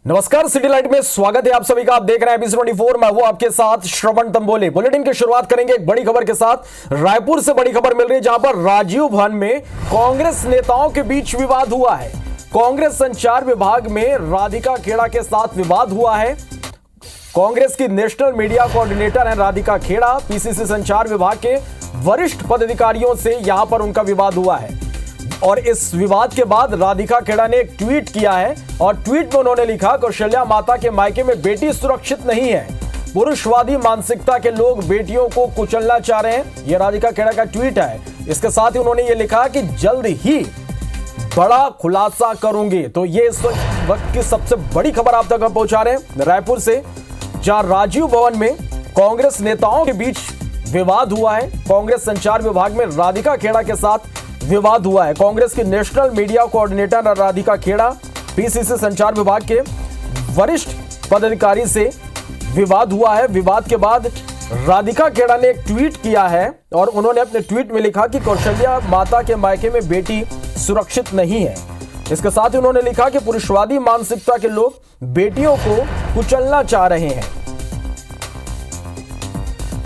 नमस्कार, city light में स्वागत है आप सभी का। आप देख रहे हैं एबीसी 24। मैं हूं आपके साथ श्रवण तंबोले। बुलेटिन की शुरुआत करेंगे एक बड़ी खबर के साथ। रायपुर से बड़ी खबर मिल रही है, जहां पर राजीव भवन में कांग्रेस नेताओं के बीच विवाद हुआ है। कांग्रेस संचार विभाग में राधिका खेड़ा के साथ विवाद हुआ है। कांग्रेस की नेशनल मीडिया कोऑर्डिनेटर है राधिका खेड़ा। पीसीसी संचार विभाग के वरिष्ठ पदाधिकारियों से यहां पर उनका विवाद हुआ है और इस विवाद के बाद राधिका खेड़ा ने एक ट्वीट किया है और ट्वीट में उन्होंने लिखा, कौशल्या माता के मायके में बेटी सुरक्षित नहीं है। पुरुषवादी मानसिकता के लोग बेटियों को कुचलना चाह रहे हैं। यह राधिका खेड़ा का ट्वीट है। इसके साथ ही उन्होंने ये लिखा कि जल्द ही बड़ा खुलासा करूंगी। तो ये इस वक्त की सबसे बड़ी खबर आप तक हम पहुंचा रहे हैं रायपुर से, जहां राजीव भवन में कांग्रेस नेताओं के बीच विवाद हुआ है। कांग्रेस संचार विभाग में राधिका खेड़ा के साथ विवाद हुआ है। कांग्रेस की national media coordinator Radhika Khera, PCC संचार विभाग के वरिष्ठ पदाधिकारी से विवाद हुआ है। विवाद के बाद राधिका खेड़ा ने एक ट्वीट किया है और उन्होंने अपने ट्वीट में लिखा कि कौशल्या माता के मायके में बेटी सुरक्षित नहीं है। इसके साथ ही उन्होंने लिखा कि पुरुषवादी मानसिकता के लोग बेटियों को कुचलना चाह रहे हैं।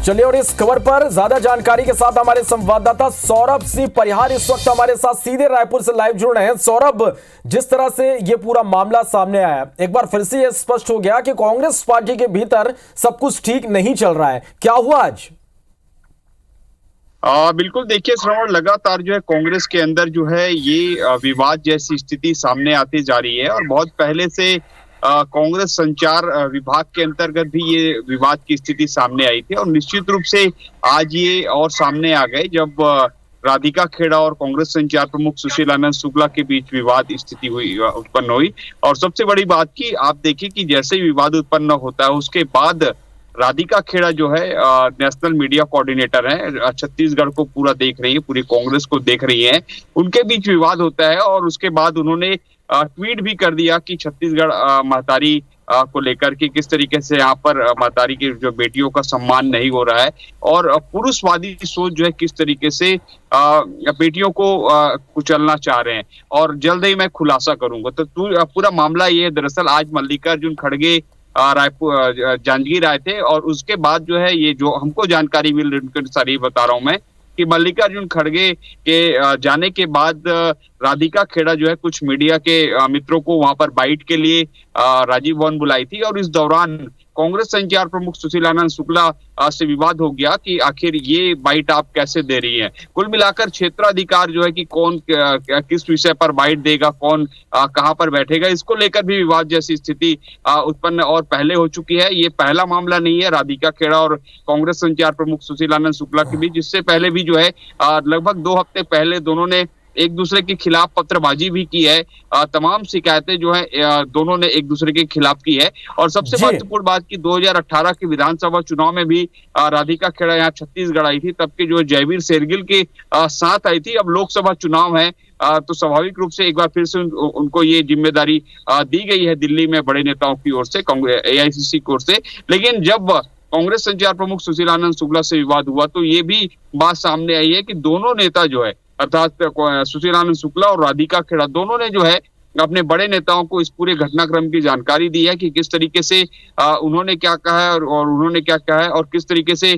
चलिए, और इस खबर पर ज्यादा जानकारी के साथ हमारे संवाददाता सौरभ सिंह परिहार इस वक्त हमारे साथ सीधे रायपुर से लाइव जुड़ रहे हैं। सौरभ, जिस तरह से ये पूरा मामला सामने आया, एक बार फिर से ये स्पष्ट हो गया कि कांग्रेस पार्टी के भीतर सब कुछ ठीक नहीं चल रहा है। क्या हुआ आज? बिल्कुल, देखिए श्रवण, लगातार जो है कांग्रेस के अंदर जो है ये विवाद जैसी स्थिति सामने आती जा रही है और बहुत पहले से कांग्रेस संचार विभाग के अंतर्गत भी ये विवाद की स्थिति सामने आई थी और निश्चित रूप से आज ये और सामने आ गए जब राधिका खेड़ा और कांग्रेस संचार प्रमुख सुशील आनंद शुक्ला के बीच विवाद स्थिति उत्पन्न हुई। और सबसे बड़ी बात की आप देखिए कि जैसे ही विवाद उत्पन्न होता है उसके बाद राधिका खेड़ा जो है नेशनल मीडिया कोऑर्डिनेटर है, छत्तीसगढ़ को पूरा देख रही है, पूरी कांग्रेस को देख रही है, उनके बीच विवाद होता है और उसके बाद उन्होंने ट्वीट भी कर दिया कि छत्तीसगढ़ महतारी को लेकर के किस तरीके से यहाँ पर महतारी की जो बेटियों का सम्मान नहीं हो रहा है और पुरुषवादी सोच जो है किस तरीके से बेटियों को कुचलना चाह रहे हैं और जल्द ही मैं खुलासा करूंगा। तो पूरा मामला ये है, दरअसल आज मल्लिकार्जुन खड़गे रायपुर जांजगीर आए थे और उसके बाद जो है ये जो हमको जानकारी मिल रही है सारी बता रहा हूं मैं कि मल्लिकार्जुन खड़गे के जाने के बाद राधिका खेड़ा जो है कुछ मीडिया के मित्रों को वहां पर बाइट के लिए राजीव भवन बुलाई थी और इस दौरान कांग्रेस संचार प्रमुख सुशील आनंद शुक्ला से विवाद हो गया कि आखिर ये बाइट आप कैसे दे रही हैं। कुल मिलाकर क्षेत्राधिकार जो है कि कौन किस विषय पर बाइट देगा, कौन कहां पर बैठेगा, इसको लेकर भी विवाद जैसी स्थिति उत्पन्न और पहले हो चुकी है। ये पहला मामला नहीं है राधिका खेड़ा और कांग्रेस संचार प्रमुख सुशील आनंद शुक्ला के बीच। इससे पहले भी जो है लगभग 2 हफ्ते पहले दोनों ने एक दूसरे के खिलाफ पत्रबाजी भी की है। तमाम शिकायतें जो है दोनों ने एक दूसरे के खिलाफ की है और सबसे महत्वपूर्ण बात की 2018 के विधानसभा चुनाव में भी राधिका खेड़ा यहाँ छत्तीसगढ़ आई थी, तब के जो जयवीर शेरगिल के साथ आई थी। अब लोकसभा चुनाव है तो स्वाभाविक रूप से एक बार फिर से उनको ये जिम्मेदारी दी गई है दिल्ली में बड़े नेताओं की ओर से, AICC की ओर से। लेकिन जब कांग्रेस संचार प्रमुख सुशील आनंद शुक्ला से विवाद हुआ तो ये भी बात सामने आई है कि दोनों नेता जो है अर्थात सुशील आनंद शुक्ला और राधिका खेड़ा दोनों ने जो है अपने बड़े नेताओं को इस पूरे घटनाक्रम की जानकारी दी है कि किस तरीके से उन्होंने क्या कहा है और उन्होंने क्या कहा है और किस तरीके से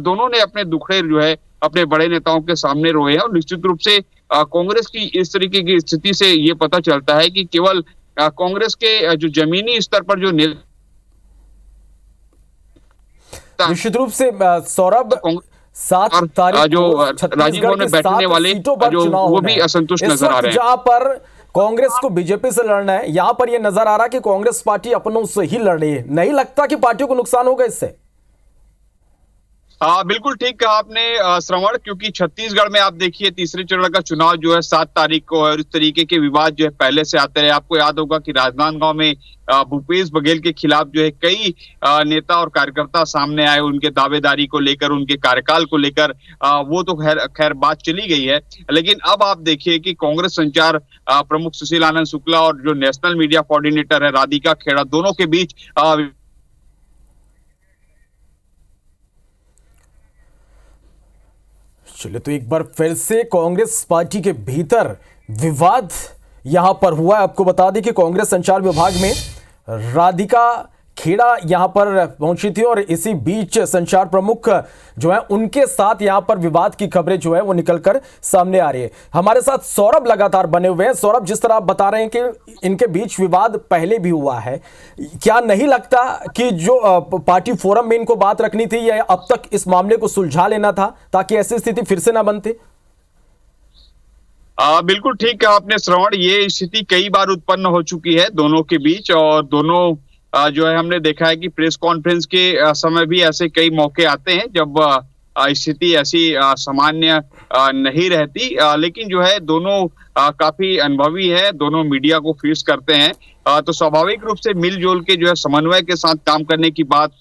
दोनों ने अपने दुखड़े जो है अपने बड़े नेताओं के सामने रोए हैं। और निश्चित रूप से कांग्रेस की इस तरीके की स्थिति से ये पता चलता है कि केवल कांग्रेस के जो जमीनी स्तर पर जो निश्चित रूप से सौरभ 7 तारीख जो राजीव भवन में बैठने वाले जो वो भी असंतुष्ट नजर आ रहे हैं। जहां पर कांग्रेस को बीजेपी से लड़ना है, यहां पर यह नजर आ रहा है कि कांग्रेस पार्टी अपनों से ही लड़ रही है। नहीं लगता कि पार्टियों को नुकसान होगा इससे? बिल्कुल ठीक कहा आपने श्रवण, क्योंकि छत्तीसगढ़ में आप देखिए तीसरे चरण का चुनाव जो है 7 तारीख को और इस तरीके के विवाद जो है पहले से आते रहे। आपको याद होगा कि राजनांदगांव में भूपेश बघेल के खिलाफ जो है कई नेता और कार्यकर्ता सामने आए उनके दावेदारी को लेकर, उनके कार्यकाल को लेकर। वो तो खैर बात चली गई है। लेकिन अब आप देखिए कि कांग्रेस संचार प्रमुख सुशील आनंद शुक्ला और जो नेशनल मीडिया कोऑर्डिनेटर है राधिका खेड़ा, दोनों के बीच चलिए, तो एक बार फिर से कांग्रेस पार्टी के भीतर विवाद यहां पर हुआ है। आपको बता दें कि कांग्रेस संचार विभाग में राधिका खेड़ा यहां पर पहुंची थी और इसी बीच संचार प्रमुख जो है उनके साथ यहां पर विवाद की खबरें जो है वो निकलकर सामने आ रही है। हमारे साथ सौरभ लगातार बने हुए हैं। सौरभ, जिस तरह आप बता रहे हैं कि इनके बीच विवाद पहले भी हुआ है, क्या नहीं लगता कि जो पार्टी फोरम में इनको बात रखनी थी या अब तक इस मामले को सुलझा लेना था ताकि ऐसी स्थिति फिर से ना बनती? बिल्कुल ठीक कहा आपने श्रवण, ये स्थिति कई बार उत्पन्न हो चुकी है दोनों के बीच, और दोनों जो है हमने देखा है कि प्रेस कॉन्फ्रेंस के समय भी ऐसे कई मौके आते हैं जब स्थिति ऐसी सामान्य नहीं रहती, लेकिन जो है दोनों काफी अनुभवी है, दोनों मीडिया को फेस करते हैं, तो स्वाभाविक रूप से मिलजुल के जो है समन्वय के साथ काम करने की बात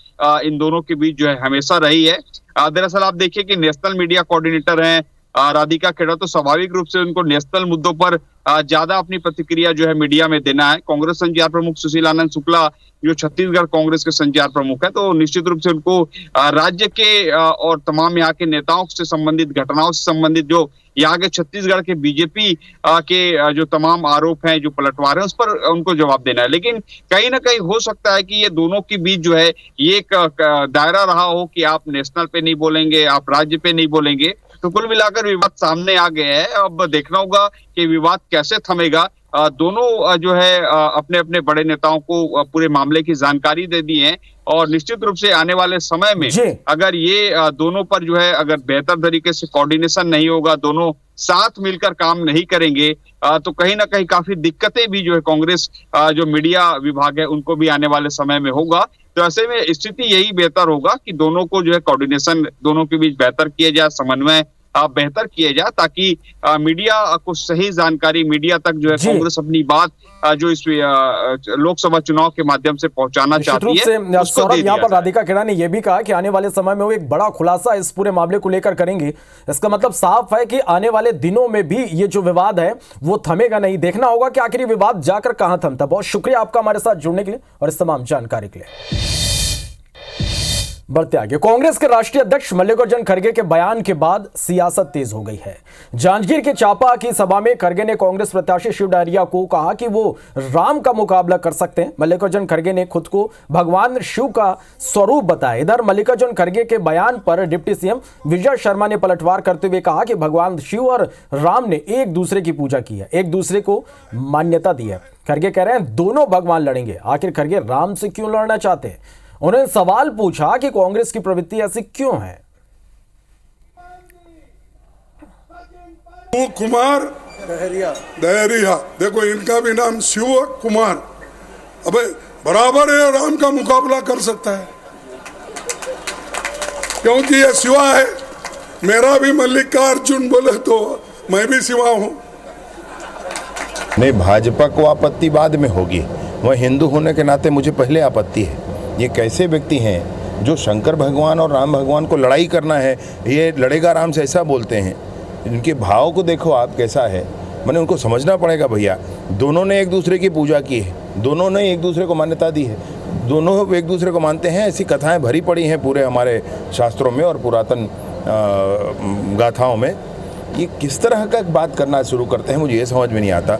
इन दोनों के बीच जो है हमेशा रही है। दरअसल आप देखिए कि नेशनल मीडिया कोऑर्डिनेटर हैं राधिका खेड़ा, तो स्वाभाविक रूप से उनको नेशनल मुद्दों पर ज्यादा अपनी प्रतिक्रिया जो है मीडिया में देना है। कांग्रेस संचार प्रमुख सुशील आनंद शुक्ला जो छत्तीसगढ़ कांग्रेस के संचार प्रमुख है, तो निश्चित रूप से उनको राज्य के और तमाम यहाँ के नेताओं से संबंधित, घटनाओं से संबंधित, जो यहाँ के छत्तीसगढ़ के बीजेपी के जो तमाम आरोप हैं, जो पलटवार है, उस पर उनको जवाब देना है। लेकिन कहीं ना कहीं हो सकता है कि ये दोनों के बीच जो है ये एक दायरा रहा हो कि आप नेशनल पे नहीं बोलेंगे, आप राज्य पे नहीं बोलेंगे, तो कुल मिलाकर विवाद सामने आ गया है। अब देखना होगा कि विवाद कैसे थमेगा। दोनों जो है अपने अपने बड़े नेताओं को पूरे मामले की जानकारी दे दी है, और निश्चित रूप से आने वाले समय में अगर ये दोनों पर जो है अगर बेहतर तरीके से कोऑर्डिनेशन नहीं होगा, दोनों साथ मिलकर काम नहीं करेंगे, तो कहीं ना कहीं काफी दिक्कतें भी जो है कांग्रेस जो मीडिया विभाग है उनको भी आने वाले समय में होगा। तो ऐसे में स्थिति यही बेहतर होगा कि दोनों को जो है कोऑर्डिनेशन दोनों के बीच बेहतर किया जाए, समन्वय बेहतर किया जाए, ताकि मीडिया को सही जानकारी, मीडिया तक जो है कांग्रेस अपनी बात जो इस लोकसभा चुनाव के माध्यम से पहुंचाना चाहती है। सौरभ, यहाँ पर राधिका खेड़ा ने यह भी कहा कि आने वाले समय में वो एक बड़ा खुलासा इस पूरे मामले को लेकर करेंगे। इसका मतलब साफ है कि आने वाले दिनों में भी ये जो विवाद है वो थमेगा नहीं। देखना होगा कि आखिर ये विवाद जाकर कहां थमता। बहुत शुक्रिया आपका हमारे साथ जुड़ने के लिए और इस तमाम जानकारी के लिए। बढ़ते आगे, कांग्रेस के राष्ट्रीय अध्यक्ष मल्लिकार्जुन खड़गे के बयान के बाद सियासत तेज हो गई है। जांजगीर के चापा की सभा में खड़गे ने कांग्रेस प्रत्याशी शिव डहरिया को कहा कि वो राम का मुकाबला कर सकते हैं। मल्लिकार्जुन खड़गे ने खुद को भगवान शिव का स्वरूप बताया। इधर मल्लिकार्जुन खड़गे के बयान पर डिप्टी सीएम विजय शर्मा ने पलटवार करते हुए कहा कि भगवान शिव और राम ने एक दूसरे की पूजा की है, एक दूसरे को मान्यता दी है। खड़गे कह रहे हैं दोनों भगवान लड़ेंगे। आखिर खड़गे राम से क्यों लड़ना चाहते हैं? उन्होंने सवाल पूछा कि कांग्रेस की प्रवृत्ति ऐसी क्यों है। कुमार दहरिया, देखो इनका भी नाम शिव कुमार, अबे बराबर है, राम का मुकाबला कर सकता है क्योंकि ये शिवा है। मेरा भी मल्लिकार्जुन बोले तो मैं भी शिवा हूं। नहीं, भाजपा को आपत्ति बाद में होगी, वह हिंदू होने के नाते मुझे पहले आपत्ति है। ये कैसे व्यक्ति हैं जो शंकर भगवान और राम भगवान को लड़ाई करना है, ये लड़ेगा राम से, ऐसा बोलते हैं। इनके भाव को देखो आप कैसा है, मैंने उनको समझना पड़ेगा। भैया दोनों ने एक दूसरे की पूजा की है, दोनों ने एक दूसरे को मान्यता दी है, दोनों एक दूसरे को मानते हैं। ऐसी कथाएं भरी पड़ी हैं पूरे हमारे शास्त्रों में और पुरातन गाथाओं में। ये किस तरह का बात करना शुरू करते हैं, मुझे ये समझ में नहीं आता।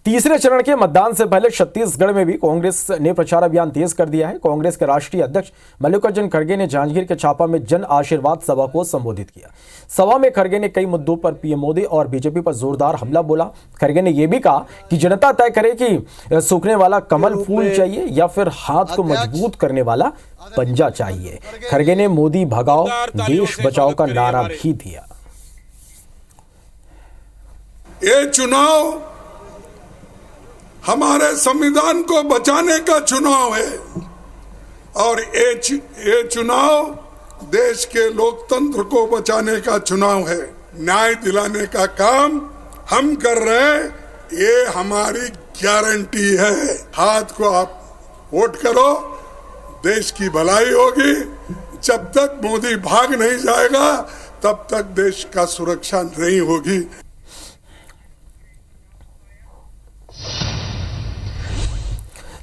तीसरे चरण के मतदान से पहले छत्तीसगढ़ में भी कांग्रेस ने प्रचार अभियान तेज कर दिया है। कांग्रेस के राष्ट्रीय अध्यक्ष मल्लिकार्जुन खड़गे ने जांजगीर के चापा में जन आशीर्वाद सभा को संबोधित किया। सभा में खड़गे ने कई मुद्दों पर पीएम मोदी और बीजेपी पर जोरदार हमला बोला। खड़गे ने यह भी कहा कि जनता तय करे कि सूखने वाला कमल फूल चाहिए या फिर हाथ को मजबूत करने वाला पंजा चाहिए। खड़गे ने मोदी भगाओ देश बचाओ का नारा भी दिया। ये चुनाव हमारे संविधान को बचाने का चुनाव है और ये चुनाव देश के लोकतंत्र को बचाने का चुनाव है। न्याय दिलाने का काम हम कर रहे हैं, ये हमारी गारंटी है। हाथ को आप वोट करो, देश की भलाई होगी। जब तक मोदी भाग नहीं जाएगा तब तक देश का सुरक्षा नहीं होगी।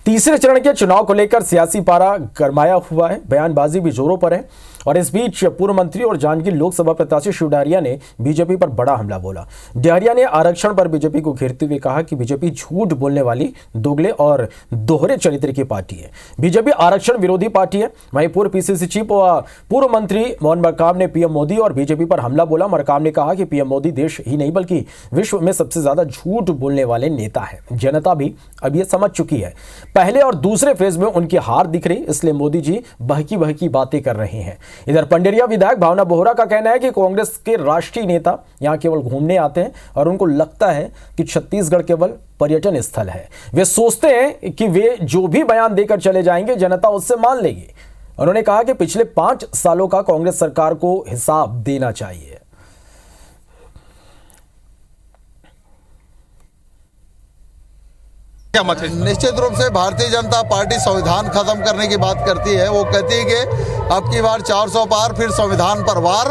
तीसरे चरण के चुनाव को लेकर सियासी पारा गरमाया हुआ है, बयानबाजी भी जोरों पर है और इस बीच पूर्व मंत्री और जांजगीर लोकसभा प्रत्याशी शिव डहरिया ने बीजेपी पर बड़ा हमला बोला। डहरिया ने आरक्षण पर बीजेपी को घेरते हुए कहा कि बीजेपी झूठ बोलने वाली, दोगले और दोहरे चरित्र की पार्टी है। बीजेपी आरक्षण विरोधी पार्टी है। वहीं पूर्व पीसीसी चीफ और पूर्व मंत्री मोहन मरकाम ने पीएम मोदी और बीजेपी पर हमला बोला। मरकाम ने कहा कि पीएम मोदी देश ही नहीं बल्कि विश्व में सबसे ज्यादा झूठ बोलने वाले नेता है। जनता भी अब यह समझ चुकी है। पहले और दूसरे फेज में उनकी हार दिख रही, इसलिए मोदी जी बहकी बहकी बातें कर रहे हैं। इधर पंडेरिया विधायक भावना बोहरा का कहना है कि कांग्रेस के राष्ट्रीय नेता यहां केवल घूमने आते हैं और उनको लगता है कि छत्तीसगढ़ केवल पर्यटन स्थल है। वे सोचते हैं कि वे जो भी बयान देकर चले जाएंगे जनता उससे मान लेगी। उन्होंने कहा कि पिछले 5 सालों का कांग्रेस सरकार को हिसाब देना चाहिए। निश्चित रूप से भारतीय जनता पार्टी संविधान खत्म करने की बात करती है। वो कहती है कि अब की बार 400 पार, फिर संविधान पर वार,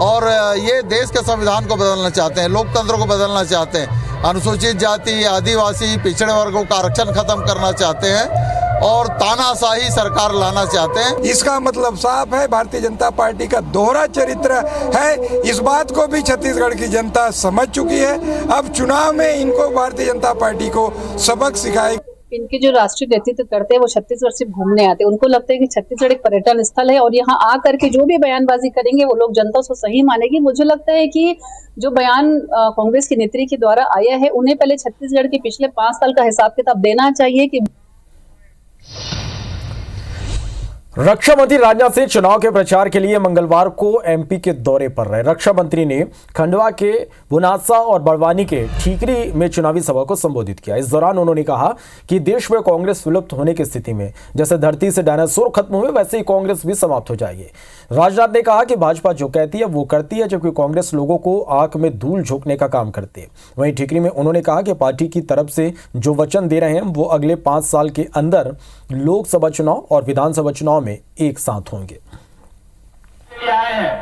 और ये देश के संविधान को बदलना चाहते हैं, लोकतंत्र को बदलना चाहते हैं, अनुसूचित जाति, आदिवासी, पिछड़े वर्गों का आरक्षण खत्म करना चाहते हैं और तानाशाही सरकार लाना चाहते हैं। इसका मतलब साफ है, भारतीय जनता पार्टी का दोहरा चरित्र है। इस बात को भी छत्तीसगढ़ की जनता समझ चुकी है। अब चुनाव में इनको भारतीय जनता पार्टी को सबक सिखाएगी। इनके जो राष्ट्रीय नेतृत्व करते हैं वो छत्तीसगढ़ से घूमने आते हैं। उनको लगता है कि छत्तीसगढ़ एक पर्यटन स्थल है और यहाँ आकर के जो भी बयानबाजी करेंगे वो लोग जनता उसको सही मानेगी। मुझे लगता है कि जो बयान कांग्रेस के नेत्री के द्वारा आया है, उन्हें पहले छत्तीसगढ़ के पिछले 5 साल का हिसाब किताब देना चाहिए कि रक्षा मंत्री राजनाथ सिंह चुनाव के प्रचार के लिए मंगलवार को एमपी के दौरे पर रहे। रक्षा मंत्री ने खंडवा के बुनासा और बड़वानी के ठीकरी में चुनावी सभा को संबोधित किया। इस दौरान उन्होंने कहा कि देश में कांग्रेस विलुप्त होने की स्थिति में जैसे धरती से डायनासोर खत्म हुए वैसे ही कांग्रेस भी समाप्त हो जाएगी। राजनाथ ने कहा कि भाजपा जो कहती है वो करती है, जबकि कांग्रेस लोगों को आंख में धूल झोंकने का काम करती है। वहीं ठीकरी में उन्होंने कहा कि पार्टी की तरफ से जो वचन दे रहे हैं वो अगले 5 साल के अंदर लोकसभा चुनाव और विधानसभा चुनाव में एक साथ होंगे। आए हैं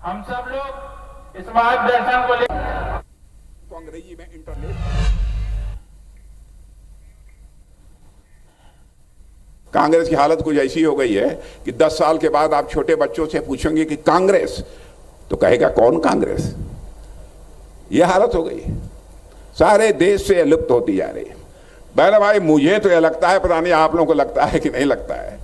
हम सब लोग इस मार्गदर्शन को अंग्रेजी में कांग्रेस की हालत कुछ ऐसी हो गई है कि 10 साल के बाद आप छोटे बच्चों से पूछेंगे कि कांग्रेस, तो कहेगा कौन कांग्रेस। यह हालत हो गई, सारे देश से लुप्त होती जा रही है। बहन भाई, मुझे तो यह लगता है, पता नहीं आप लोगों को लगता है कि नहीं लगता है,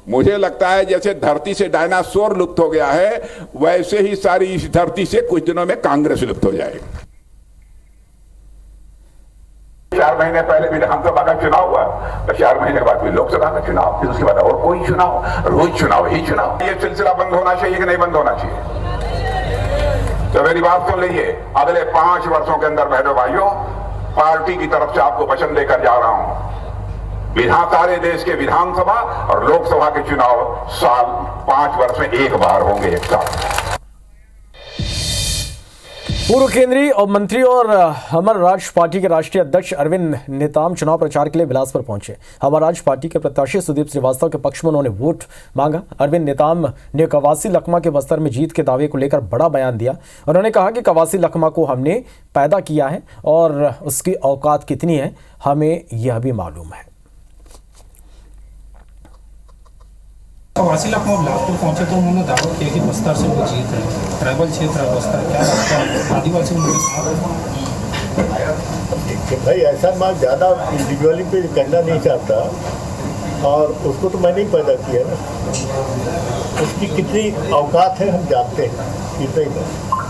मुझे लगता है जैसे धरती से डायनासोर लुप्त हो गया है वैसे ही सारी इस धरती से कुछ दिनों में कांग्रेस लुप्त हो जाएगी। 4 महीने पहले विधानसभा का चुनाव हुआ, तो 4 महीने के बाद भी लोकसभा का चुनाव, फिर उसके बाद और कोई चुनाव, रोज चुनाव ही चुनाव। ये सिलसिला बंद होना चाहिए कि नहीं बंद होना चाहिए? तो मेरी बात सुन लीजिए, अगले 5 वर्षों के अंदर बहनों भाइयों, पार्टी की तरफ से आपको वचन देकर जा रहा हूं, सारे देश के विधानसभा और लोकसभा के चुनाव साल 5 वर्ष में एक बार होंगे, एक साथ। पूर्व केंद्रीय मंत्री और हमर राज पार्टी के राष्ट्रीय अध्यक्ष अरविंद नेताम चुनाव प्रचार के लिए बिलासपुर पहुंचे। हमर राज पार्टी के प्रत्याशी सुदीप श्रीवास्तव के पक्ष में उन्होंने वोट मांगा। अरविंद नेताम ने कवासी लखमा के बस्तर में जीत के दावे को लेकर बड़ा बयान दिया। उन्होंने कहा कि कवासी लखमा को हमने पैदा किया है और उसकी औकात कितनी है हमें यह भी मालूम है। कवासी लखमा बिलासपुर पहुंचे तो उन्होंने दावा किया कि बस्तर से वो जीत है, ट्राइबल क्षेत्र है बस्तर, क्या लगता है आदिवासी उनके साथ? भाई ऐसा मैं ज़्यादा इंडिविजुअली पे करना नहीं चाहता, और उसको तो मैंने ही पैदा किया ना, उसकी कितनी औकात है हम जानते हैं, इतना ही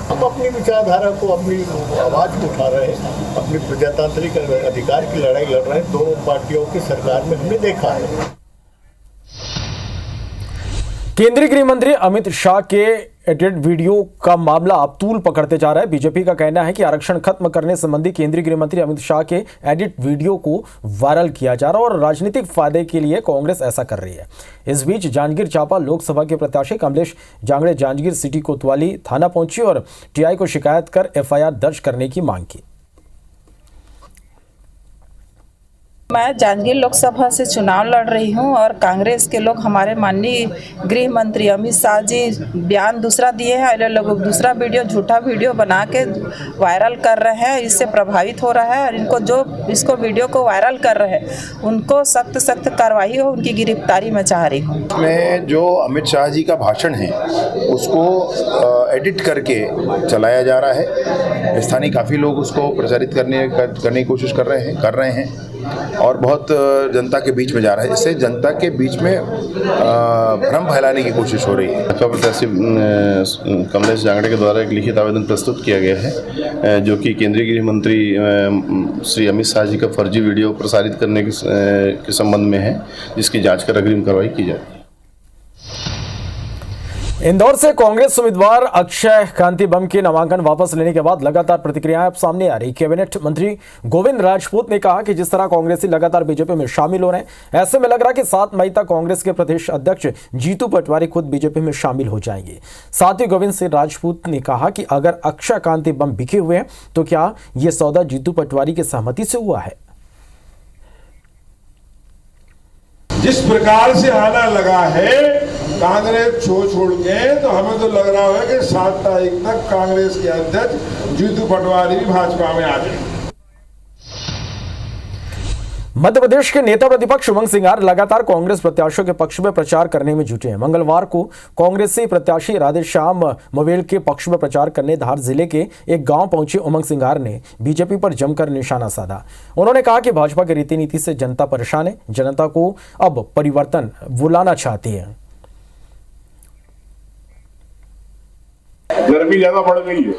हम अपनी विचारधारा को, अपनी आवाज़ को उठा रहे हैं, अपनी प्रजातांत्रिक अधिकार की लड़ाई लड़ रहे हैं। 2 पार्टियों की सरकार में हमने देखा है। केंद्रीय गृह मंत्री अमित शाह के एडिट वीडियो का मामला अब तूल पकड़ते जा रहा है। बीजेपी का कहना है कि आरक्षण खत्म करने संबंधी केंद्रीय गृह मंत्री अमित शाह के एडिट वीडियो को वायरल किया जा रहा है और राजनीतिक फायदे के लिए कांग्रेस ऐसा कर रही है। इस बीच जांजगीर चांपा लोकसभा के प्रत्याशी कमलेश जांगड़े जांजगीर सिटी कोतवाली थाना पहुंची और टीआई को शिकायत कर एफआईआर दर्ज करने की मांग की। मैं जांजगीर लोकसभा से चुनाव लड़ रही हूं और कांग्रेस के लोग हमारे माननीय गृह मंत्री अमित शाह जी बयान दूसरा दिए हैं और लोग दूसरा वीडियो झूठा वीडियो बना के वायरल कर रहे हैं। इससे प्रभावित हो रहा है और इनको जो इसको वीडियो को वायरल कर रहे हैं उनको सख्त सख्त कार्रवाई हो, उनकी गिरफ्तारी मैं चाह रही हूँ। इसमें जो अमित शाह जी का भाषण है उसको एडिट करके चलाया जा रहा है। स्थानीय काफ़ी लोग उसको प्रचारित करने की कोशिश कर रहे हैं और बहुत जनता के बीच में जा रहा है। इससे जनता के बीच में भ्रम फैलाने की कोशिश हो रही है। भाजपा प्रत्याशी कमलेश जांगड़े के द्वारा एक लिखित आवेदन प्रस्तुत किया गया है जो कि केंद्रीय गृह मंत्री श्री अमित शाह जी का फर्जी वीडियो प्रसारित करने के संबंध में है, जिसकी जांच कर अग्रिम कार्रवाई की जाए। इंदौर से कांग्रेस उम्मीदवार अक्षय कांति बम के नामांकन वापस लेने के बाद लगातार प्रतिक्रियाएं अब सामने आ रही। कैबिनेट मंत्री गोविंद राजपूत ने कहा कि जिस तरह कांग्रेसी लगातार बीजेपी में शामिल हो रहे हैं, ऐसे में लग रहा है कि 7 मई तक कांग्रेस के प्रदेश अध्यक्ष जीतू पटवारी खुद बीजेपी में शामिल हो जाएंगे। साथ ही गोविंद सिंह राजपूत ने कहा कि अगर अक्षय कांति बम बिके हुए हैं तो क्या यह सौदा जीतू पटवारी की सहमति से हुआ है। जिस प्रकार से आना लगा है कांग्रेस छोड़ के, तो हमें तो लग रहा है कि 7 तारीख तक कांग्रेस के अध्यक्ष जीतू पटवारी भी भाजपा में आ जाएंगे। मध्य प्रदेश के नेता प्रतिपक्ष उमंग सिंघार लगातार कांग्रेस प्रत्याशियों के पक्ष में प्रचार करने में जुटे हैं। मंगलवार को कांग्रेसी प्रत्याशी राधेश्याम मवेल के पक्ष में प्रचार करने धार जिले के एक गांव पहुंचे उमंग सिंघार ने बीजेपी पर जमकर निशाना साधा। उन्होंने कहा कि भाजपा की रीति नीति से जनता परेशान है, जनता को अब परिवर्तन बुलाना चाहती है। गर्मी ज्यादा बढ़ गई है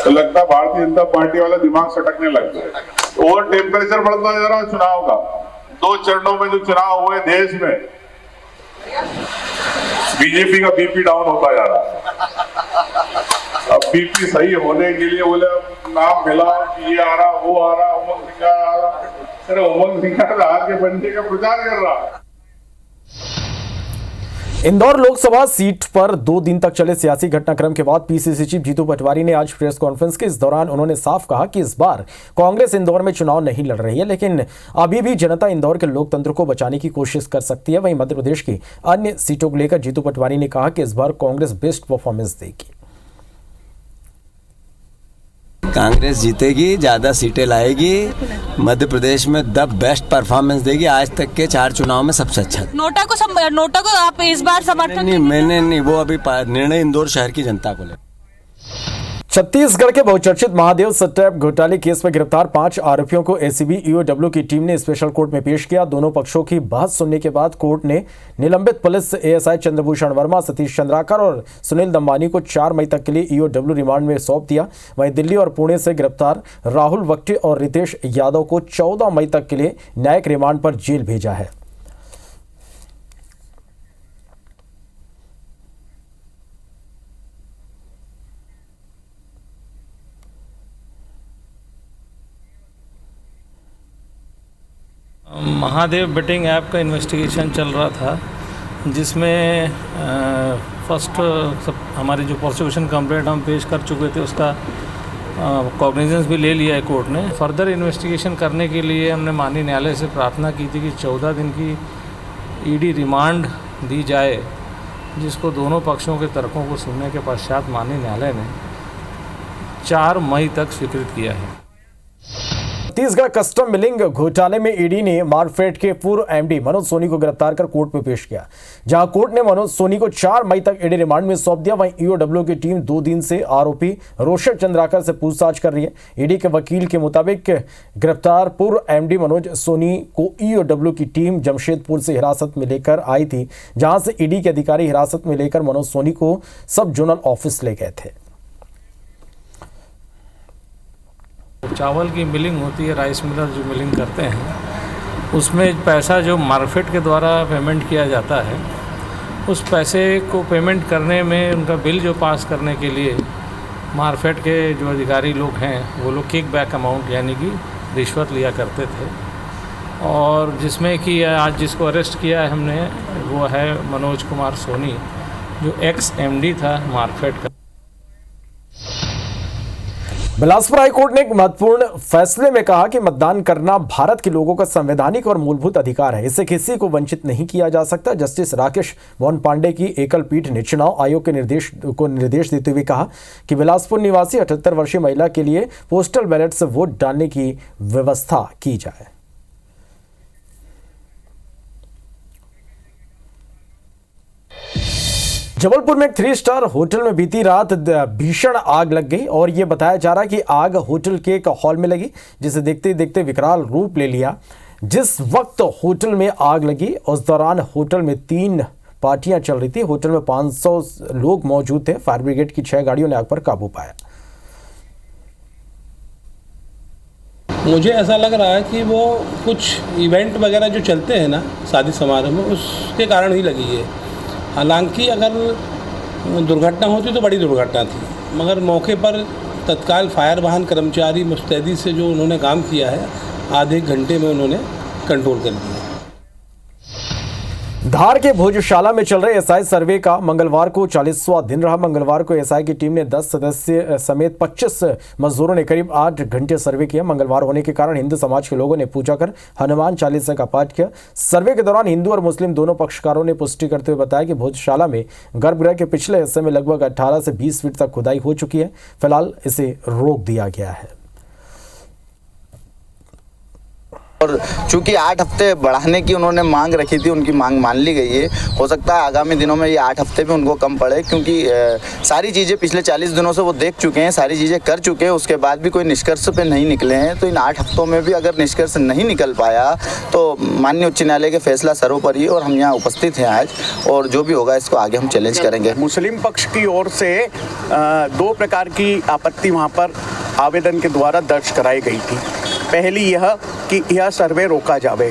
तो लगता भारतीय जनता पार्टी वाला दिमाग सटकने लग गया। और टेम्परेचर बढ़ता जा रहा है चुनाव का। 2 चरणों में जो चुनाव हुए देश में, बीजेपी का बीपी डाउन होता जा रहा है। अब बीपी सही होने के लिए बोले नाम मिला कि ये आ रहा वो आ रहा, उमंग सिंघार आ रहा। अरे उमंग सिंघार आगे बनने का प्रचार कर रहा है। इंदौर लोकसभा सीट पर 2 दिन तक चले सियासी घटनाक्रम के बाद पीसीसी चीफ जीतू पटवारी ने आज प्रेस कॉन्फ्रेंस की। इस दौरान उन्होंने साफ कहा कि इस बार कांग्रेस इंदौर में चुनाव नहीं लड़ रही है, लेकिन अभी भी जनता इंदौर के लोकतंत्र को बचाने की कोशिश कर सकती है। वहीं मध्य प्रदेश की अन्य सीटों को लेकर जीतू पटवारी ने कहा कि इस बार कांग्रेस बेस्ट परफॉर्मेंस देगी। कांग्रेस जीतेगी, ज्यादा सीटें लाएगी, मध्य प्रदेश में द बेस्ट परफॉर्मेंस देगी। आज तक के 4 चुनाव में सबसे अच्छा। नोटा को आप इस बार समर्थन नहीं, मैंने नहीं, वो अभी निर्णय इंदौर शहर की जनता को ले। छत्तीसगढ़ के बहुचर्चित महादेव सट्टा घोटाले केस में गिरफ्तार 5 आरोपियों को एसीबी ईओडब्ल्यू की टीम ने स्पेशल कोर्ट में पेश किया। दोनों पक्षों की बहस सुनने के बाद कोर्ट ने निलंबित पुलिस एएसआई चंद्रभूषण वर्मा, सतीश चंद्राकर और सुनील दम्बानी को 4 मई तक के लिए ईओडब्ल्यू रिमांड में सौंप दिया। वहीं दिल्ली और पुणे से गिरफ्तार राहुल वक्टे और रितेश यादव को 14 मई तक के लिए न्यायिक रिमांड पर जेल भेजा है। महादेव बेटिंग ऐप का इन्वेस्टिगेशन चल रहा था, जिसमें फर्स्ट हमारी जो प्रोसिक्यूशन कंप्लेंट हम पेश कर चुके थे उसका कॉग्निजेंस भी ले लिया है कोर्ट ने। फर्दर इन्वेस्टिगेशन करने के लिए हमने माननीय न्यायालय से प्रार्थना की थी कि 14 दिन की ईडी रिमांड दी जाए, जिसको दोनों पक्षों के तर्कों को सुनने के पश्चात माननीय न्यायालय ने 4 मई तक स्वीकृत किया है। छत्तीसगढ़ कस्टम मिलिंग घोटाले में ईडी ने मार्कफेड के पूर्व एमडी मनोज सोनी को गिरफ्तार कर कोर्ट में पेश किया, जहां कोर्ट ने मनोज सोनी को 4 मई तक ईडी रिमांड में सौंप दिया। वहीं ईओडब्ल्यू की टीम 2 दिन से आरोपी रोशन चंद्राकर से पूछताछ कर रही है। ईडी के वकील के मुताबिक गिरफ्तार पूर्व एमडी मनोज सोनी को ईओडब्ल्यू की टीम जमशेदपुर से हिरासत में लेकर आई थी, जहां से ईडी के अधिकारी हिरासत में लेकर मनोज सोनी को सब जोनल ऑफिस ले गए थे। चावल की मिलिंग होती है, राइस मिलर जो मिलिंग करते हैं, उसमें पैसा जो मार्केट के द्वारा पेमेंट किया जाता है, उस पैसे को पेमेंट करने में उनका बिल जो पास करने के लिए मार्केट के जो अधिकारी लोग हैं वो लोग किक बैक अमाउंट यानी कि रिश्वत लिया करते थे। और जिसमें कि आज जिसको अरेस्ट किया है हमने वो है मनोज कुमार सोनी, जो एक्स एमडी था मार्केट का। बिलासपुर हाईकोर्ट ने एक महत्वपूर्ण फैसले में कहा कि मतदान करना भारत के लोगों का संवैधानिक और मूलभूत अधिकार है, इससे किसी को वंचित नहीं किया जा सकता। जस्टिस राकेश मोहन पांडे की एकल पीठ ने चुनाव आयोग के निर्देश देते हुए कहा कि बिलासपुर निवासी 78 वर्षीय महिला के लिए पोस्टल बैलेट से वोट डालने की व्यवस्था की जाए। जबलपुर में एक 3 स्टार होटल में बीती रात भीषण आग लग गई और यह बताया जा रहा है कि आग होटल के एक हॉल में लगी, जिसे देखते देखते विकराल रूप ले लिया। जिस वक्त होटल में आग लगी उस दौरान होटल में 3 पार्टियां चल रही थी। होटल में 500 लोग मौजूद थे। फायर ब्रिगेड की 6 गाड़ियों ने आग पर काबू पाया। मुझे ऐसा लग रहा है कि वो कुछ इवेंट वगैरह जो चलते हैं ना शादी समारोह में, उसके कारण ही लगी है। हालांकि अगर दुर्घटना होती तो बड़ी दुर्घटना थी, मगर मौके पर तत्काल फायर वाहन कर्मचारी मुस्तैदी से जो उन्होंने काम किया है, आधे घंटे में उन्होंने कंट्रोल कर दिया। धार के भोजशाला में चल रहे एसआई सर्वे का मंगलवार को 40वां दिन रहा। मंगलवार को एसआई की टीम ने 10 सदस्य समेत 25 मजदूरों ने करीब 8 घंटे सर्वे किया। मंगलवार होने के कारण हिंदू समाज के लोगों ने पूजा कर हनुमान चालीसा का पाठ किया। सर्वे के दौरान हिंदू और मुस्लिम दोनों पक्षकारों ने पुष्टि करते हुए बताया कि भोजशाला में गर्भगृह के पिछले हिस्से में लगभग 18 से 20 फीट तक खुदाई हो चुकी है। फिलहाल इसे रोक दिया गया है। और चूंकि 8 हफ्ते बढ़ाने की उन्होंने मांग रखी थी, उनकी मांग मान ली गई है। हो सकता है आगामी दिनों में ये 8 हफ्ते भी उनको कम पड़े, क्योंकि सारी चीज़ें पिछले 40 दिनों से वो देख चुके हैं, सारी चीज़ें कर चुके हैं, उसके बाद भी कोई निष्कर्ष पे नहीं निकले हैं। तो इन 8 हफ्तों में भी अगर निष्कर्ष नहीं निकल पाया तो माननीय उच्च न्यायालय के फैसला सर्वोपरि, और हम यहाँ उपस्थित हैं आज, और जो भी होगा इसको आगे हम चैलेंज करेंगे। मुस्लिम पक्ष की ओर से 2 प्रकार की आपत्ति वहाँ पर आवेदन के द्वारा दर्ज कराई गई थी। पहली यह कि यह सर्वे रोका जावे,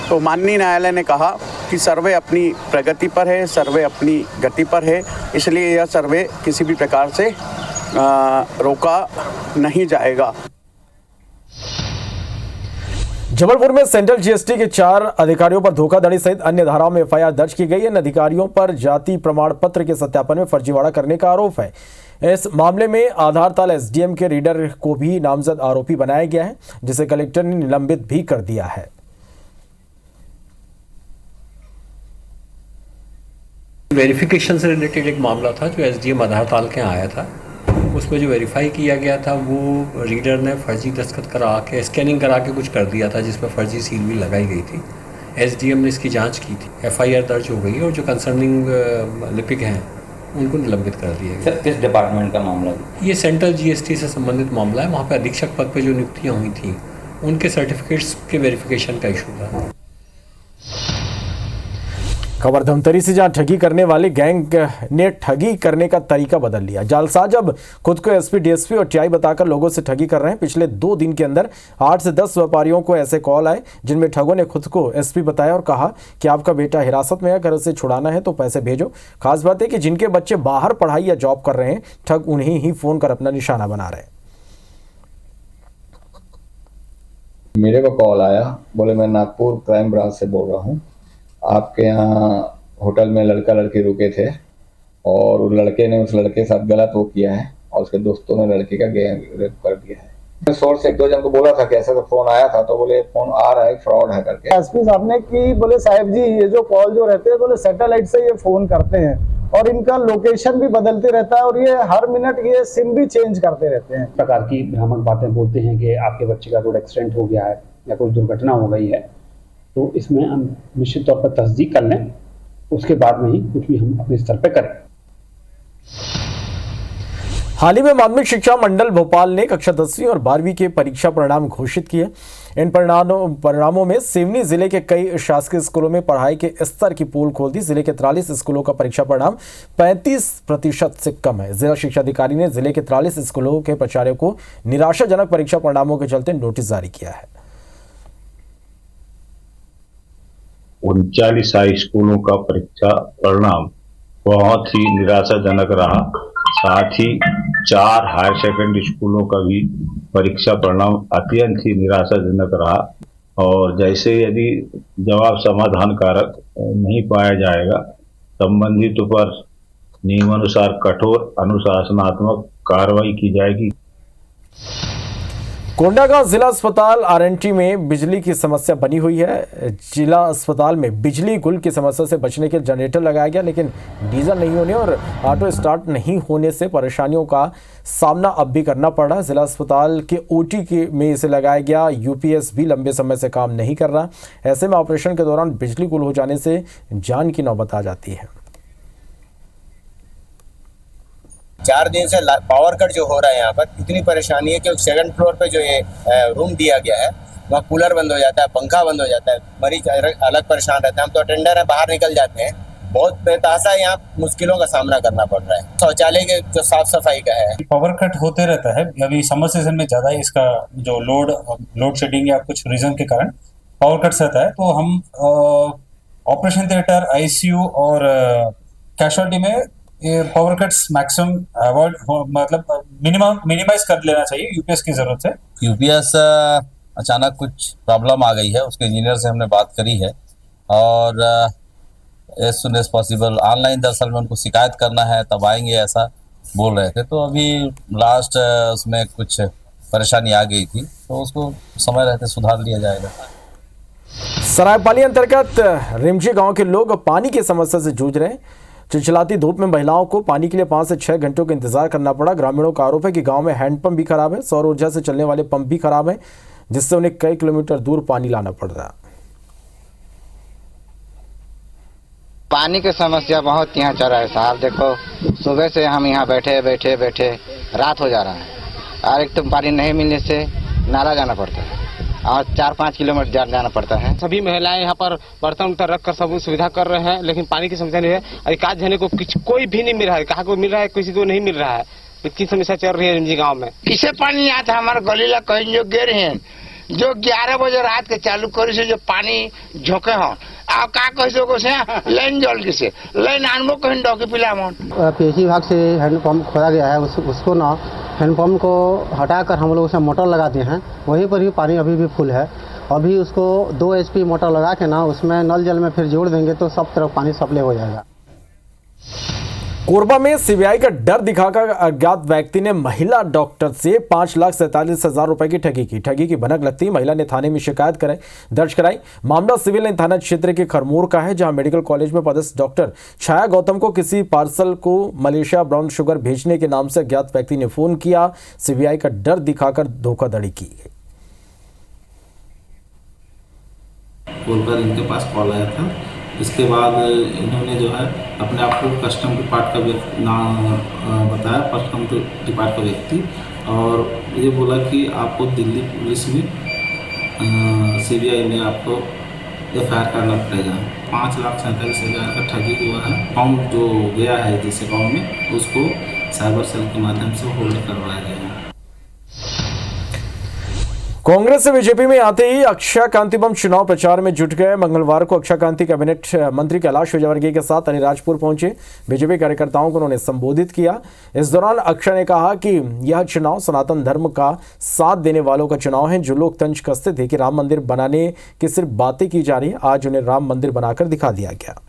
तो माननीय न्यायालय ने कहा कि सर्वे अपनी प्रगति पर है, सर्वे अपनी गति पर है, इसलिए यह सर्वे किसी भी प्रकार से रोका नहीं जाएगा। जबलपुर में सेंट्रल जीएसटी के 4 अधिकारियों पर धोखाधड़ी सहित अन्य धाराओं में एफआईआर दर्ज की गई है। इन अधिकारियों पर जाति प्रमाण पत्र के सत्यापन में फर्जीवाड़ा करने का आरोप है। इस मामले में आधारताल एसडीएम के रीडर को भी नामजद आरोपी बनाया गया है, जिसे कलेक्टर ने निलंबित भी कर दिया है। वेरिफिकेशन से रिलेटेड एक मामला था जो एसडीएम आधारताल के आया था। उसमें जो वेरीफाई किया गया था वो रीडर ने फर्जी दस्तखत करा के, स्कैनिंग करा के कुछ कर दिया था, जिसमें फर्जी सील भी लगाई गई थी। एसडीएम ने इसकी जांच की थी, एफआईआर दर्ज हो गई और जो कंसर्निंग लिपिक हैं उनको निलंबित कर दिया गया। किस डिपार्टमेंट का मामला? ये सेंट्रल जीएसटी से संबंधित मामला है। वहाँ पे अधीक्षक पद पे जो नियुक्तियाँ हुई थी उनके सर्टिफिकेट्स के वेरिफिकेशन का इशू था। खबर धमतरी से, जहां ठगी करने वाले गैंग ने ठगी करने का तरीका बदल लिया। जालसाज अब खुद को एसपी, डीएसपी और टीआई बताकर लोगों से ठगी कर रहे हैं। पिछले 2 दिन के अंदर 8 से 10 व्यापारियों को ऐसे कॉल आए जिनमें ठगों ने खुद को एसपी बताया और कहा कि आपका बेटा हिरासत में है, अगर उसे छुड़ाना है तो पैसे भेजो। खास बात है कि जिनके बच्चे बाहर पढ़ाई या जॉब कर रहे हैं, ठग उन्हें ही फोन कर अपना निशाना बना रहे हैं। मेरे को कॉल आया, बोले मैं नागपुर क्राइम ब्रांच से बोल रहा हूँ, आपके यहाँ होटल में लड़का लड़की रुके थे और उस लड़के ने उस लड़के के साथ गलत वो किया है और उसके दोस्तों ने लड़के का रेप कर दिया है। मैं सोर्स से 1-2 जन को बोला था कि ऐसा तो फोन आया था, तो बोले फोन आ रहा है, फ्रॉड है करके। एसपी साहब ने कि बोले साहब जी ये जो कॉल जो रहते हैं बोले सैटेलाइट से ये फोन करते हैं और इनका लोकेशन भी बदलते रहता है और ये हर मिनट ये सिम भी चेंज करते रहते हैं। प्रकार की भ्रामक बातें बोलते हैं कि आपके बच्चे का रोड एक्सीडेंट हो गया है या कोई दुर्घटना हो गई है, तो इसमें हम निश्चित तौर पर तस्दीक कर लें, उसके बाद में ही कुछ भी हम अपने स्तर पर करें। हाल ही में माध्यमिक शिक्षा मंडल भोपाल ने कक्षा 10वीं और 12वीं के परीक्षा परिणाम घोषित किए। इन परिणामों में सिवनी जिले के कई शासकीय स्कूलों में पढ़ाई के स्तर की पोल खोल दी। जिले के 43 स्कूलों का परीक्षा परिणाम 35% से कम है। जिला शिक्षा अधिकारी ने जिले के 43 स्कूलों के प्राचार्यों को निराशाजनक परीक्षा परिणामों के चलते नोटिस जारी किया है। 39 हाई स्कूलों का परीक्षा परिणाम बहुत ही निराशाजनक रहा। साथ ही 4 हायर सेकेंडरी स्कूलों का भी परीक्षा परिणाम अत्यंत ही निराशाजनक रहा। और जैसे यदि जवाब समाधानकारक नहीं पाया जाएगा, संबंधितों पर नियमानुसार कठोर अनुशासनात्मक कार्रवाई की जाएगी। कोंडागांव जिला अस्पताल आरएनटी में बिजली की समस्या बनी हुई है। जिला अस्पताल में बिजली गुल की समस्या से बचने के लिए जनरेटर लगाया गया, लेकिन डीजल नहीं होने और ऑटो स्टार्ट नहीं होने से परेशानियों का सामना अब भी करना पड़ रहा है। जिला अस्पताल के ओटी में इसे लगाया गया यूपीएस भी लंबे समय से काम नहीं कर रहा। ऐसे में ऑपरेशन के दौरान बिजली गुल हो जाने से जान की नौबत आ जाती है। 4 दिन से पावर कट जो हो रहा है यहाँ पर, इतनी परेशानी है कि 2nd फ्लोर पे जो ये रूम दिया गया है वहाँ कूलर बंद हो जाता है, पंखा बंद हो जाता है, मरीज अलग परेशान रहता है। हम तो अटेंडर है, बाहर निकल जाते हैं, बहुत बेतहाशा यहाँ मुश्किलों का सामना करना पड़ रहा है। शौचालय के जो साफ सफाई का है, पावर कट होते रहता है। अभी समर सीजन में ज़्यादा इसका जो लोड शेडिंग या कुछ रीजन के कारण पावर कट्स रहता है, तो हम ऑपरेशन थिएटर, आईसीयू और कैजुअलिटी में पावर कट्स मैक्सिमम अवॉइड मतलब मिनिमाइज कर लेना चाहिए। यूपीएस की जरूरत है। यूपीएस अचानक कुछ प्रॉब्लम आ गई है, उसके इंजीनियर से हमने बात करी है और as soon as possible online दरअसल में उनको शिकायत करना है, तब आएंगे ऐसा बोल रहे थे। तो अभी लास्ट उसमें कुछ परेशानी आ गई थी, तो उसको समय रहते सुधार लिया जाएगा। सरायपाली अंतर्गत रिमजी गांव के लोग पानी की समस्या से जूझ रहे हैं। चिलचिलाती धूप में महिलाओं को पानी के लिए 5 से 6 घंटों का इंतजार करना पड़ा। ग्रामीणों का आरोप है कि गांव में हैंडपंप भी खराब है, सौर ऊर्जा से चलने वाले पंप भी खराब है, जिससे उन्हें कई किलोमीटर दूर पानी लाना पड़ रहा है। पानी की समस्या बहुत यहाँ चल रहा है साहब। देखो सुबह से हम यहाँ बैठे रात हो जा रहा है और एक तो पानी नहीं मिलने से नाला जाना पड़ता है और 4-5 किलोमीटर जाना पड़ता है। सभी महिलाएं यहाँ पर बर्तन उतर रख कर सब सुविधा कर रहे हैं, लेकिन पानी की समस्या नहीं है। अधिकांश जने को कोई भी नहीं मिल रहा है, कहाँ को मिल रहा है, किसी को नहीं मिल रहा है। इतनी समस्या चल रही है रिमजी गाँव में। किसे पानी आता है हमारे गली ला कहीं जो गिर हैं, जो 11 बजे रात के चालू करी से जो पानी झोंके हों आप का कैसे को से लाइन जल के से लाइन आनबो कहीं डॉके पिला मन। पीएचई विभाग से हैंडपंप खोदा गया है, उसको ना हैंडपंप को हटाकर हम लोग उसे मोटर लगा दिए हैं। वहीं पर ही पानी अभी भी फुल है। अभी उसको 2 HP मोटर लगा के ना उसमें नल जल में फिर जोड़ देंगे तो सब तरफ पानी सप्लाई हो जाएगा। कोरबा में सीबीआई का डर दिखाकर अज्ञात व्यक्ति ने महिला डॉक्टर से 5,47,000 रुपए की ठगी की। ठगी की भनक लगती महिला ने थाने में शिकायत दर्ज कराई। मामला सिविल लाइन थाना क्षेत्र के खरमोर का है, जहां मेडिकल कॉलेज में पदस्थ डॉक्टर छाया गौतम को किसी पार्सल को मलेशिया ब्राउन शुगर भेजने के नाम से अज्ञात व्यक्ति ने फोन किया। सीबीआई का डर दिखाकर धोखाधड़ी की। बोलकर इनके पास कॉल आया था। इसके बाद इन्होंने जो है अपने आप को कस्टम डिपार्ट का नाम बताया, कस्टम डिपार्ट का व्यक्ति, और ये बोला कि आपको दिल्ली पुलिस में सीबीआई में आपको FIR करना पड़ेगा। 5,47,000 का ठगी हुआ है। अकाउंट जो गया है जिस अकाउंट में, उसको साइबर सेल के माध्यम से होल्ड करवाया गया है। कांग्रेस से बीजेपी में आते ही अक्षय कांतिबम चुनाव प्रचार में जुट गए। मंगलवार को अक्षय कांति कैबिनेट मंत्री कैलाश विजयवर्गीय के साथ अलीराजपुर पहुंचे। बीजेपी कार्यकर्ताओं को उन्होंने संबोधित किया। इस दौरान अक्षय ने कहा कि यह चुनाव सनातन धर्म का साथ देने वालों का चुनाव है। जो लोग तंज कसते थे कि राम मंदिर बनाने की सिर्फ बातें की जा रही, आज उन्हें राम मंदिर बनाकर दिखा दिया गया।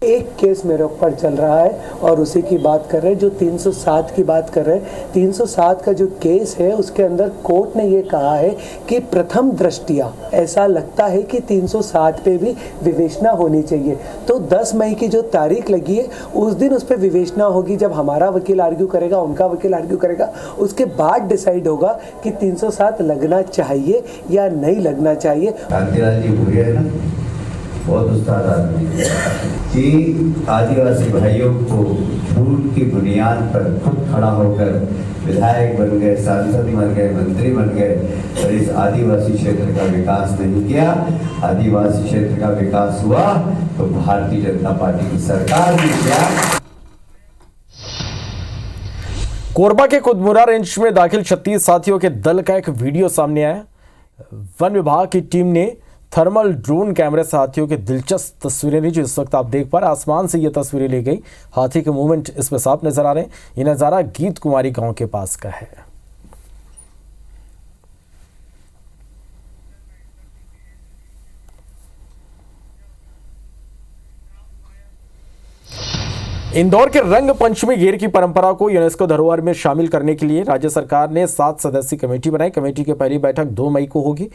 एक केस मेरे ऊपर चल रहा है और उसी की बात कर रहे हैं, जो 307 की बात कर रहे हैं। 307 का जो केस है उसके अंदर कोर्ट ने ये कहा है कि प्रथम दृष्टिया ऐसा लगता है कि 307 पे भी विवेचना होनी चाहिए। तो 10 मई की जो तारीख लगी है उस दिन उस पर विवेचना होगी। जब हमारा वकील आर्ग्यू करेगा, उनका वकील आर्ग्यू करेगा, उसके बाद डिसाइड होगा कि 307 लगना चाहिए या नहीं लगना चाहिए। बहुत उस्ताद आदमी कि आदिवासी भाइयों को झूठ की बुनियाद पर खुद खड़ा होकर विधायक बन गए, सांसद बन गए, मंत्री बन गए और इस आदिवासी क्षेत्र का विकास नहीं किया। आदिवासी क्षेत्र का विकास हुआ तो भारतीय जनता पार्टी की सरकार ने किया। कोरबा के कुदमुरा रेंज में दाखिल 36 साथियों के दल का एक वीडियो सामने आया। वन विभाग की टीम ने थर्मल ड्रोन कैमरे से हाथियों की दिलचस्प तस्वीरें ली, जो इस वक्त आप देख पा रहे हैं। आसमान से ये तस्वीरें ली गई। हाथी के मूवमेंट इसमें साफ नजर आ रहे हैं। ये नज़ारा गीत कुमारी गांव के पास का है। इंदौर के रंग पंचमी गेर की परंपरा को यूनेस्को धरोहर में शामिल करने के लिए राज्य सरकार ने 7 सदस्यीय कमेटी बनाई। कमेटी की पहली बैठक 2 मई को होगी।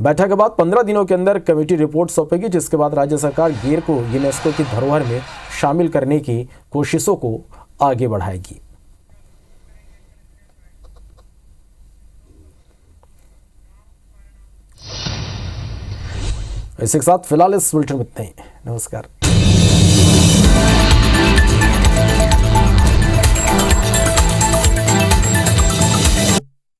बैठक के बाद 15 दिनों के अंदर कमेटी रिपोर्ट सौंपेगी, जिसके बाद राज्य सरकार गेर को यूनेस्को की धरोहर में शामिल करने की कोशिशों को आगे बढ़ाएगी। इसी के साथ फिलहाल इस बुलेटिन में इतना ही। नमस्कार।